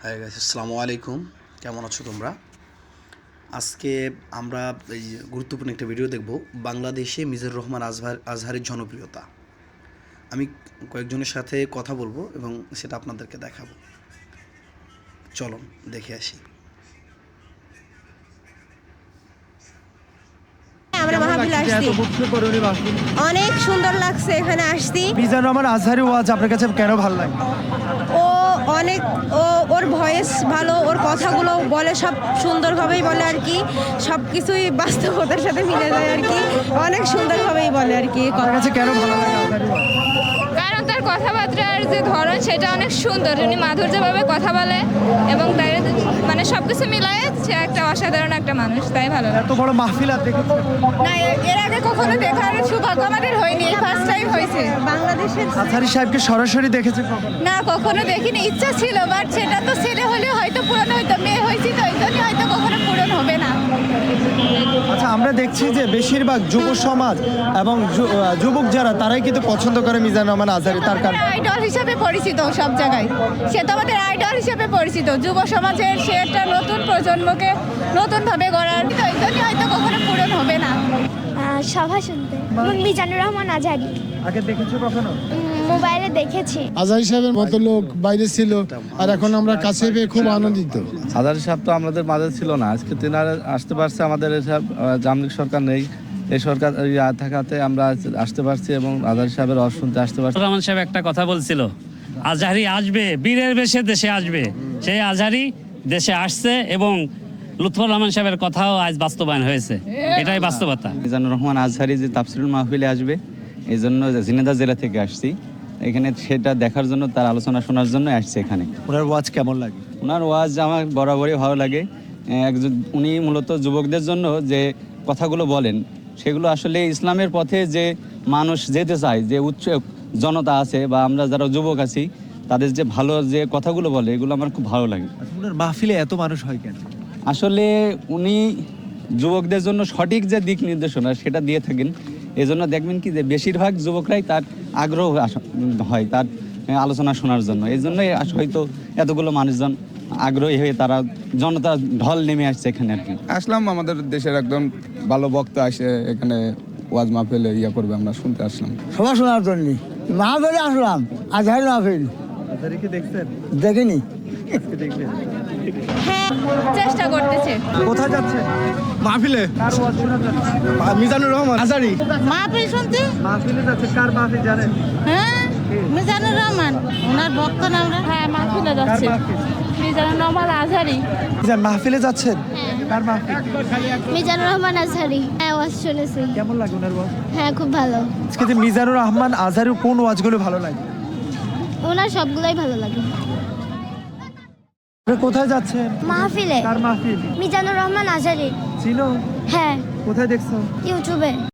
Hi guys, আসসালামু আলাইকুম। কেমন আছো তোমরা? আজকে আমরা এই গুরুত্বপূর্ণ একটা ভিডিও দেখব, বাংলাদেশে মিজানুর রহমান আজহারের জনপ্রিয়তা। আমি কয়েকজনের সাথে কথা বলবো এবং সেটা আপনাদেরকে দেখাবো। চলুন দেখে আসি। আমরা মাহফিলে আসছি, অনেক সুন্দর লাগছে। এখানে আসছি। মিজানুর রহমান আজহারের ওয়াজ আপনার কাছে কেন ভালো লাগে? ও অনেক ওর ভয়েস ভালো, ওর কথাগুলো বলে সব সুন্দরভাবেই বলে আর কি, সব কিছুই বাস্তবতার সাথে মিলে যায় আর কি, অনেক সুন্দরভাবেই বলে আর কি। আপনার কাছে কেন ভালো লাগে আজহারের ওয়াজ? কারণ তার কথাবার্তার যে ধরন সেটা অনেক সুন্দর, উনি মাধুর্যভাবে কথা বলে এবং তার মানে সবকিছু মিলায় সে একটা অসাধারণ একটা মানুষ, তাই ভালো লাগে। এত বড় মাহফিল আর দেখেছেন? না, এর আগে কখনো দেখার সৌভাগ্য আমাদের হয়নি, এই ফার্স্ট টাইম হয়েছে। বাংলাদেশের আজহারি সাহেবকে সরাসরি দেখেছেন কখনো? না, কখনো দেখিনি, ইচ্ছা ছিল, বাট সেটা তো ছেলে হলে হয়তো পূরণ হইতো, মেয়ে হয়েছি তো এই জন্য হয়তো কখনো পূরণ হবে না। আচ্ছা, আমরা দেখছি যে বেশিরভাগ যুব সমাজ এবং যুবক যারা তারাই কিন্তু পছন্দ করে মিজানুর রহমান আজহারি। তার কারণ আইডল হিসাবে পরিচিত সব জায়গায়, সে তো আমাদের আইডল হিসাবে পরিচিত। যুব সমাজের সে একটা নতুন প্রজন্মকে নতুনভাবে গড়ার, তো এই জন্য হয়তো কখনো পূরণ হবে না। সভা শুনতে মিজানুর রহমান আজহারি আগে দেখেছো কখনো? মোবাইলে দেখেছি। আজহারি সাহেবের মতো লোক বাইরে ছিল, আর এখন আমরা কাছে পেয়ে খুব আনন্দিত। আজহারি সাহেব তো আমাদের মাঝে ছিল না, আজকে তিনি আসতে পারছে। আমাদের এসব জামলিক সরকার নেই, এই সরকার থাকাতে আমরা আসতে পারছি এবং আজহারি সাহেবের ওয়াজ শুনতে আসতে পারছি। রহমান সাহেব একটা কথা বলছিল, আজহারি আসবে, বীরের বেশে দেশে আসবে। সেই আজহারি দেশে আসছে এবং লুৎফর রহমান সাহেবের কথাও আজ বাস্তবায়ন হয়েছে, এটাই বাস্তবতা। মিজানুর রহমান আজহারি যে তাফসিরুল মাহফিলে আসবে, এই জন্য ঝিনাইদহ জেলা থেকে আসছি এখানে, সেটা দেখার জন্য, তার আলোচনা শোনার জন্য আসছে এখানে। ওনার ওয়াজ কেমন লাগে? ওনার ওয়াজ আমার বরাবরই ভালো লাগে। উনি মূলত যুবকদের জন্য যে কথাগুলো বলেন, সেগুলো আসলে ইসলামের পথে যে মানুষ যেতে চায়, যে উচ্চ জনতা আছে বা আমরা যারা যুবক আছি, তাদের যে ভালো যে কথাগুলো বলে, এগুলো আমার খুব ভালো লাগে। আচ্ছা, ওনার মাহফিলে এত মানুষ হয় কেন? আসলে উনি যুবকদের জন্য সঠিক যে দিক নির্দেশনা সেটা দিয়ে থাকেন। এই জন্য দেখবেন কি যে বেশিরভাগ যুবকরাই তার আগ্রহ হয় তার আলোচনা শোনার জন্য। এই জন্যই হয়তো এতগুলো মানুষজন আগ্রহী হয়ে তারা জনতা ঢল নেমে আসছে এখানে আর কি। আসলাম, আমাদের দেশের একদম ভালো বক্তা আসে এখানে ওয়াজ মাহফিলে করবে, আমরা শুনতে আসলাম। সভা শোনার জন্য মাহফিলে আসলাম। আজহারি মাহফিল আজহারিকে দেখছেন? দেখিনি। আজকে দেখবেন। হ্যাঁ, চেষ্টা করতেছে। কোথায় যাচ্ছেন? মাহফিলে কার ওয়াজ শোনা যাচ্ছে? মিজানুর রহমান আজহারি। মাহফিল শুনতে। মাহফিলে যাচ্ছে, কার মাহফিল জানেন? হ্যাঁ, মিজানুর রহমান ওনার ভক্ত না আমরা। হ্যাঁ, মাহফিলে কার যাচ্ছে মাহফিল? মিজানুর রহমান আজহারি। মিজান মাহফিলে যাচ্ছেন? কার মাহফিল? মিজানুর রহমান আজহারি, হ্যাঁ ওয়াজ শুনেছি। কেমন লাগে ওনার ওয়াজ? হ্যাঁ খুব ভালো। আজকে যে মিজানুর রহমান আজহারির কোন ওয়াজগুলো ভালো লাগে? ওনার সবগুলোই ভালো লাগে। আপনি কোথায় যাচ্ছেন? মাহফিলে কার মাহফিল? মিজানুর রহমান আজহারি। চিনো? হ্যাঁ, কোথায় দেখছো? ইউটিউবে।